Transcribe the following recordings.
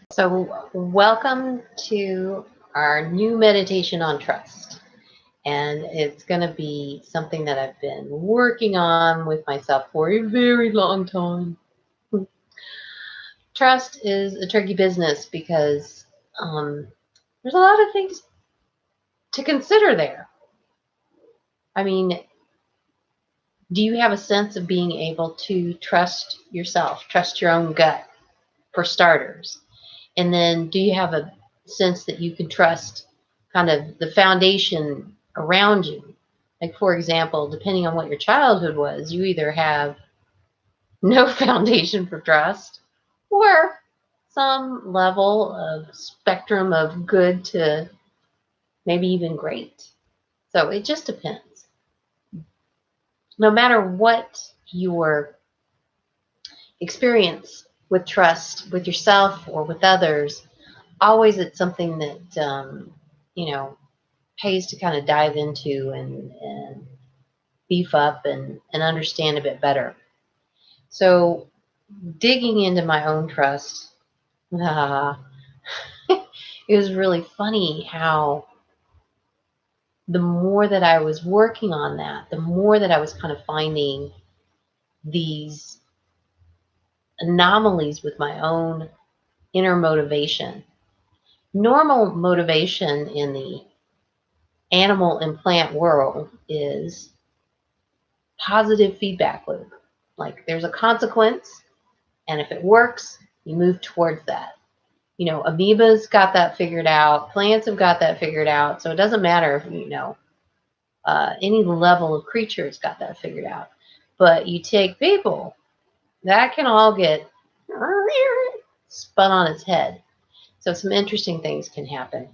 So, welcome to our new meditation on trust. And it's going to be something that I've been working on with myself for a very long time. Trust is a tricky business because there's a lot of things to consider there. I mean, do you have a sense of being able to trust yourself, trust your own gut, for starters? And then do you have a sense that you can trust kind of the foundation around you? Like, for example, depending on what your childhood was, you either have no foundation for trust or some level of spectrum of good to maybe even great. So it just depends. No matter what your experience with trust with yourself or with others, always it's something that you know pays to kind of dive into and beef up and understand a bit better. So digging into my own trust, it was really funny how the more that I was working on that, the more that I was kind of finding these anomalies with my own inner motivation. Normal motivation in the animal and plant world is positive feedback loop. Like there's a consequence, and if it works, you move towards that. Amoebas got that figured out, plants have got that figured out. So it doesn't matter if, any level of creatures got that figured out. But you take people, that can all get spun on its head. So some interesting things can happen.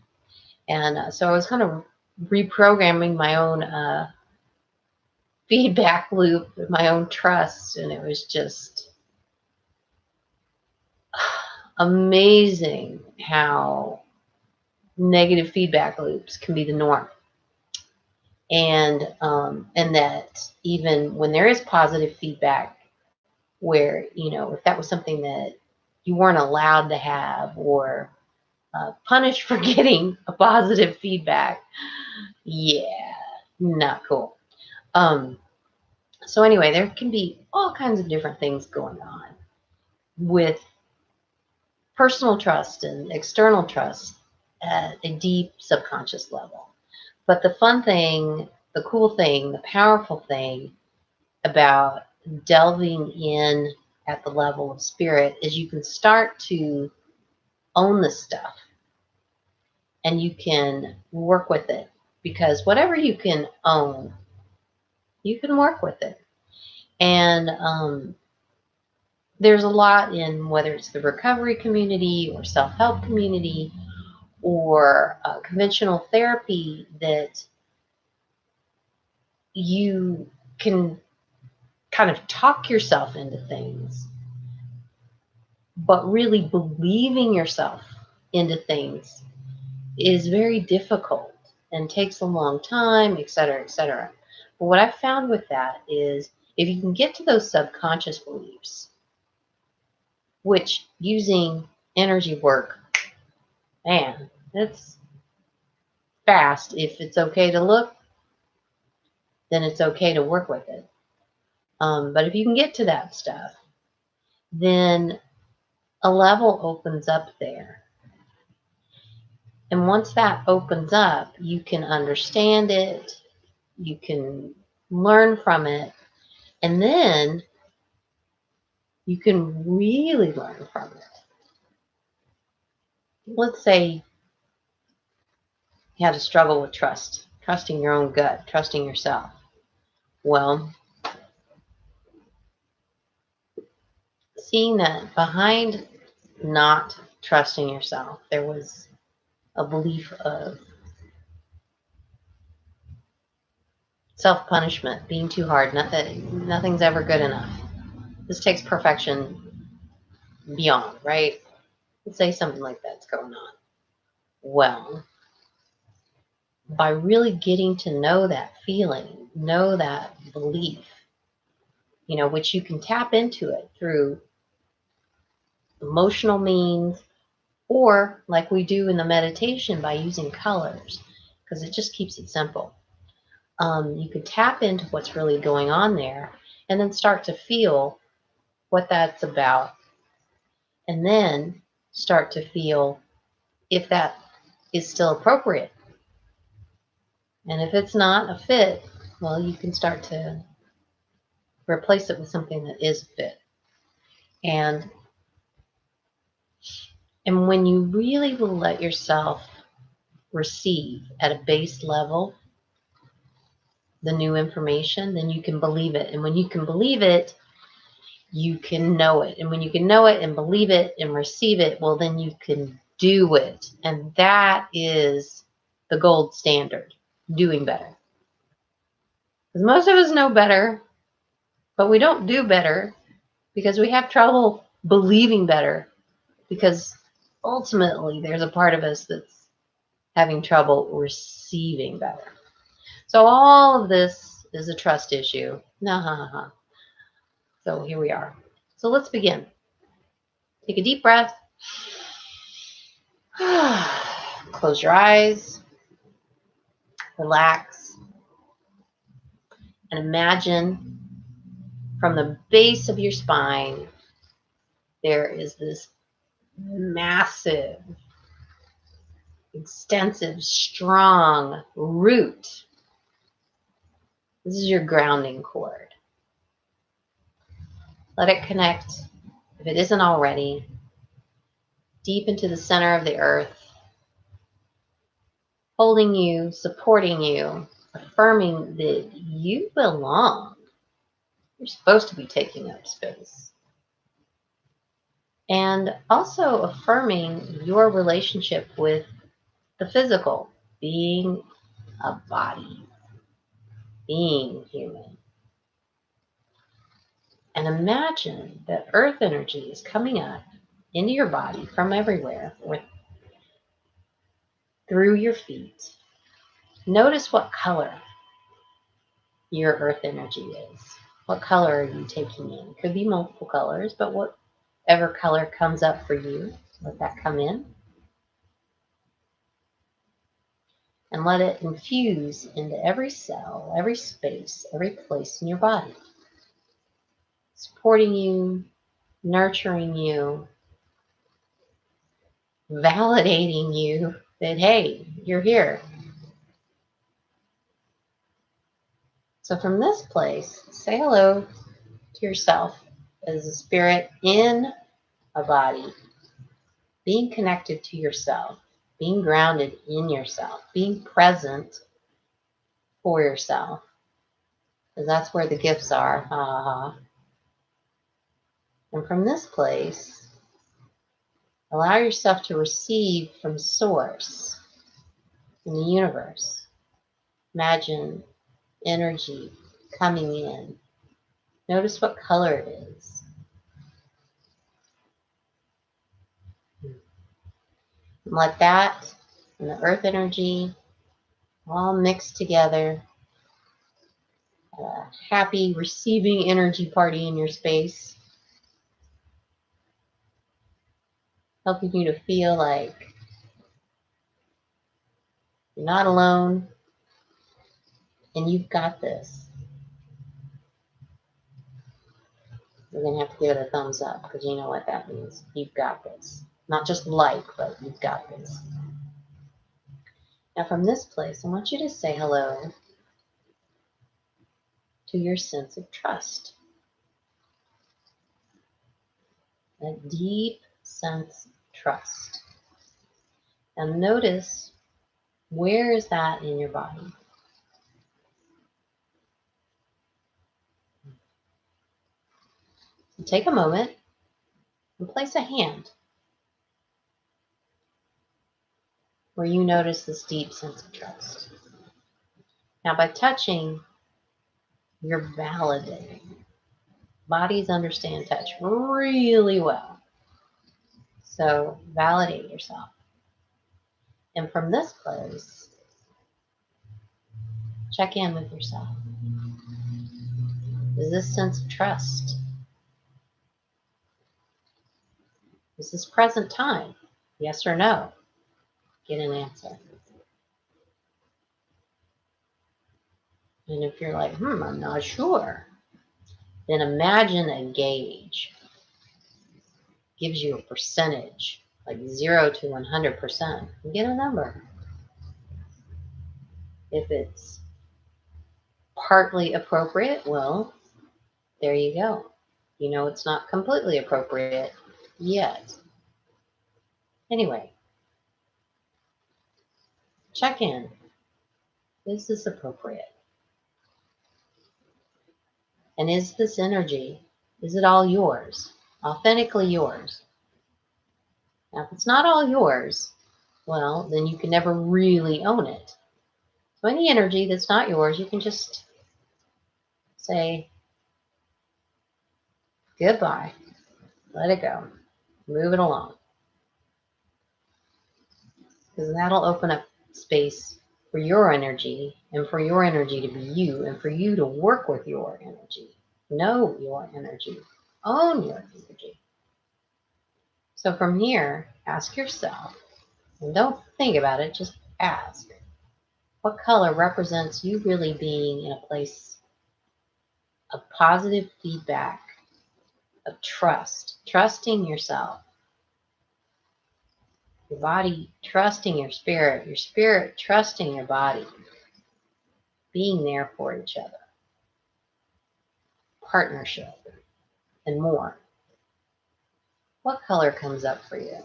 And so I was kind of reprogramming my own feedback loop, my own trust, and it was just amazing how negative feedback loops can be the norm, and that even when there is positive feedback, where if that was something that you weren't allowed to have or punished for getting a positive feedback, yeah, not cool. So anyway, there can be all kinds of different things going on with personal trust and external trust at a deep subconscious level. But the fun thing, the cool thing, the powerful thing about delving in at the level of spirit is you can start to own this stuff and you can work with it, because whatever you can own, you can work with it. And there's a lot in whether it's the recovery community or self-help community or conventional therapy that you can kind of talk yourself into things, but really believing yourself into things is very difficult and takes a long time, et cetera, et cetera. But what I've found with that is if you can get to those subconscious beliefs, which using energy work, man, it's fast. If it's okay to look, then it's okay to work with it. But if you can get to that stuff, then a level opens up there. And once that opens up, you can understand it, you can learn from it, and then you can really learn from it. Let's say you had a struggle with trust, trusting your own gut, trusting yourself. Well, seeing that behind not trusting yourself, there was a belief of self-punishment, being too hard, nothing's ever good enough. This takes perfection beyond, right? Let's say something like that's going on. Well, by really getting to know that feeling, know that belief, which you can tap into it through emotional means Or like we do in the meditation by using colors, because it just keeps it simple. You could tap into what's really going on there and then start to feel what that's about. And then start to feel if that is still appropriate. And if it's not a fit, well, you can start to replace it with something that is fit. And when you really will let yourself receive at a base level the new information, then you can believe it. And when you can believe it, you can know it. And when you can know it and believe it and receive it, well, then you can do it. And that is the gold standard, doing better. Because most of us know better, but we don't do better because we have trouble believing better, because ultimately there's a part of us that's having trouble receiving better. So all of this is a trust issue. So here we are. So let's begin. Take a deep breath. Close your eyes. Relax. And imagine from the base of your spine, there is this massive, extensive, strong root. This is your grounding cord. Let it connect, if it isn't already, deep into the center of the earth, holding you, supporting you, affirming that you belong. You're supposed to be taking up space. And also affirming your relationship with the physical, being a body, being human. And imagine that earth energy is coming up into your body from everywhere, or through your feet. Notice what color your earth energy is. What color are you taking in? Could be multiple colors, but whatever color comes up for you, let that come in. And let it infuse into every cell, every space, every place in your body. Supporting you, nurturing you, validating you that, hey, you're here. So from this place, say hello to yourself as a spirit in a body, being connected to yourself, being grounded in yourself, being present for yourself, because that's where the gifts are. And from this place, allow yourself to receive from Source in the universe. Imagine energy coming in. Notice what color it is. And let that and the earth energy all mix together. A happy receiving energy party in your space. Helping you to feel like you're not alone and you've got this. You're going to have to give it a thumbs up, because you know what that means. You've got this. Not just like, but you've got this. Now from this place, I want you to say hello to your sense of trust. A deep sense of trust. And notice, where is that in your body? So take a moment and place a hand where you notice this deep sense of trust. Now by touching, you're validating. Bodies understand touch really well. So validate yourself. And from this place, check in with yourself. Is this sense of trust? Is this present time Yes or no? Get an answer. And if you're like, I'm not sure, then imagine a gauge. Gives you a percentage, like 0 to 100%. And get a number. If it's partly appropriate, well, there you go. You know it's not completely appropriate yet. Anyway, check in. Is this appropriate? And is this energy, is it all yours? Authentically yours? Now, if it's not all yours, well, then you can never really own it. So any energy that's not yours, you can just say, goodbye. Let it go. Move it along. Because that'll open up space for your energy and for your energy to be you and for you to work with your energy. Know your energy. Own your energy. So from here, ask yourself, and don't think about it, just ask. What color represents you really being in a place of positive feedback, of trust, trusting yourself, your body trusting your spirit trusting your body, being there for each other, partnership, and more. What color comes up for you?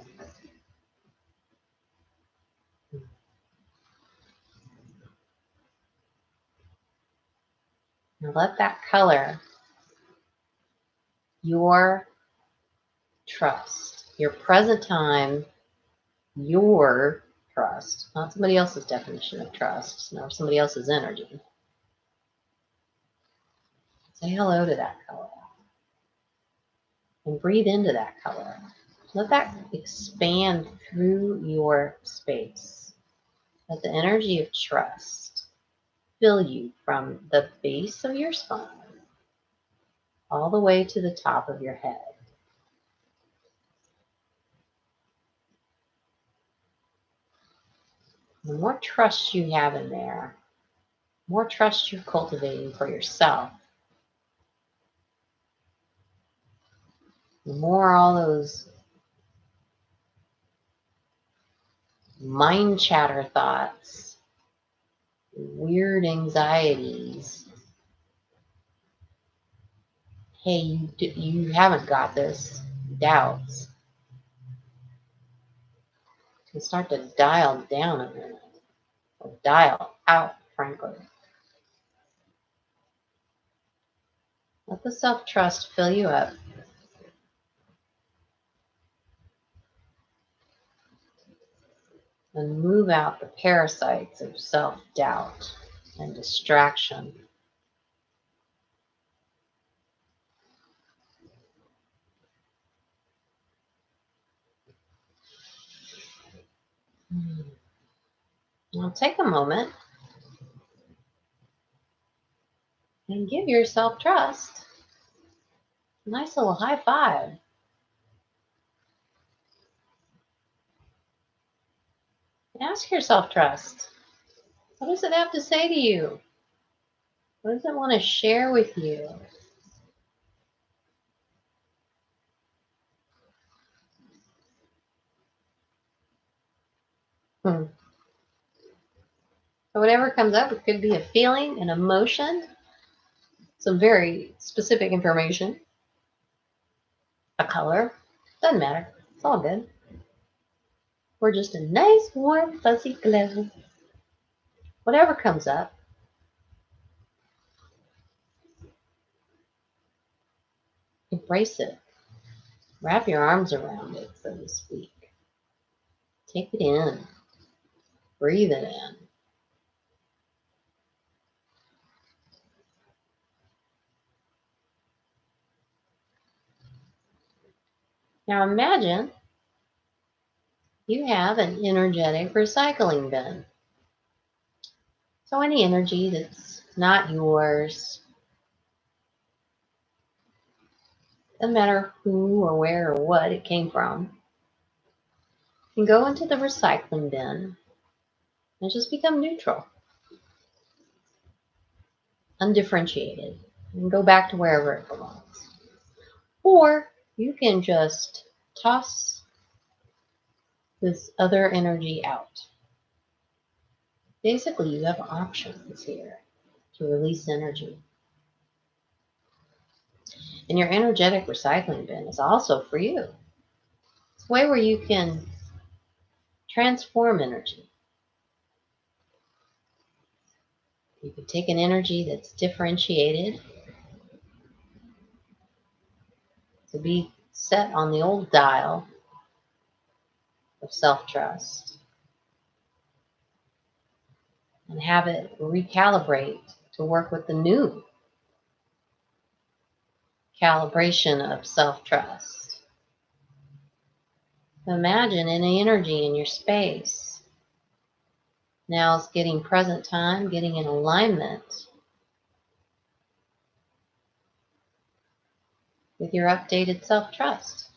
Now let that color your trust, your present time, your trust, not somebody else's definition of trust, nor somebody else's energy. Say hello to that color and breathe into that color. Let that expand through your space. Let the energy of trust fill you from the base of your spine all the way to the top of your head. The more trust you have in there, more trust you're cultivating for yourself, the more all those mind chatter thoughts, weird anxieties, hey, you haven't got this, doubts, can start to dial down a minute, or dial out, frankly. Let the self-trust fill you up. And move out the parasites of self-doubt and distraction. Now take a moment and give yourself trust. Nice little high five. And ask yourself trust. What does it have to say to you? What does it want to share with you? So whatever comes up, it could be a feeling, an emotion, some very specific information, a color, doesn't matter. It's all good. Or just a nice, warm, fuzzy glow. Whatever comes up, embrace it. Wrap your arms around it, so to speak. Take it in. Breathe it in. Now imagine you have an energetic recycling bin. So any energy that's not yours, doesn't matter who or where or what it came from, can go into the recycling bin and just become neutral, undifferentiated, and go back to wherever it belongs. Or you can just toss this other energy out. Basically, you have options here to release energy. And your energetic recycling bin is also for you. It's a way where you can transform energy. You can take an energy that's differentiated to be set on the old dial of self-trust and have it recalibrate to work with the new calibration of self-trust. Imagine any energy in your space now is getting present time, getting in alignment with your updated self-trust.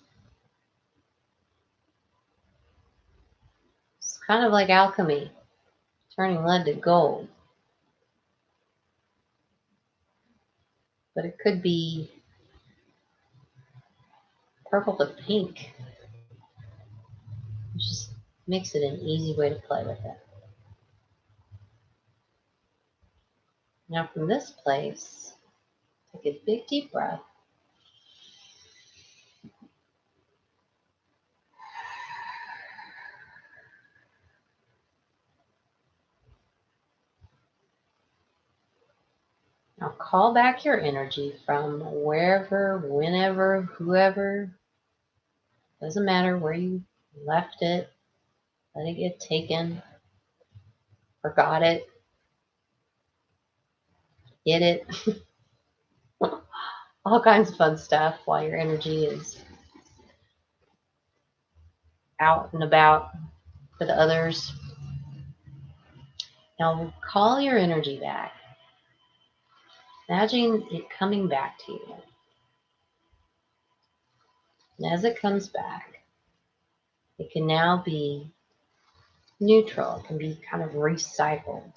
It's kind of like alchemy, turning lead to gold. But it could be purple to pink. It just makes it an easy way to play with it. Now from this place, take a big deep breath. Now call back your energy from wherever, whenever, whoever. Doesn't matter where you left it. Let it get taken. Forgot it. Get it. All kinds of fun stuff while your energy is out and about with others. Now call your energy back. Imagine it coming back to you. And as it comes back, it can now be neutral. It can be kind of recycled.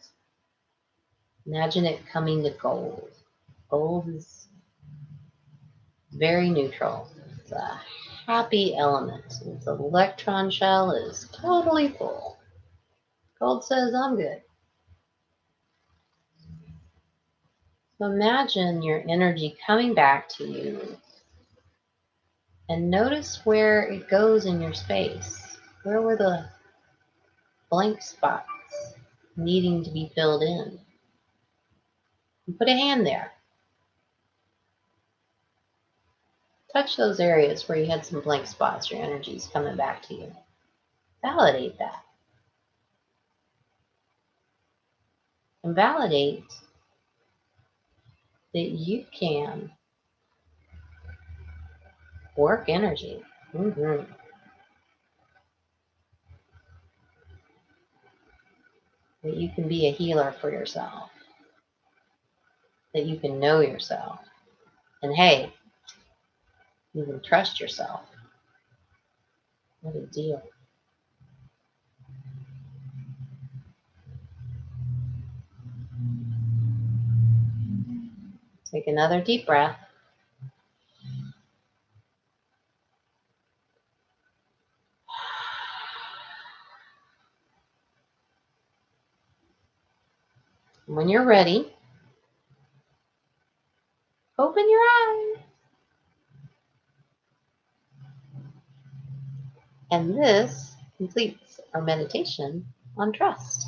Imagine it coming to gold. Gold is very neutral. It's a happy element. Its electron shell is totally full. Gold says, I'm good. So imagine your energy coming back to you and notice where it goes in your space. Where were the blank spots needing to be filled in? And put a hand there. Touch those areas where you had some blank spots. Your energy is coming back to you. Validate that. And validate that you can work energy. That you can be a healer for yourself. That you can know yourself. And hey, you can trust yourself. What a deal. Take another deep breath. When you're ready, open your eyes. And this completes our meditation on trust.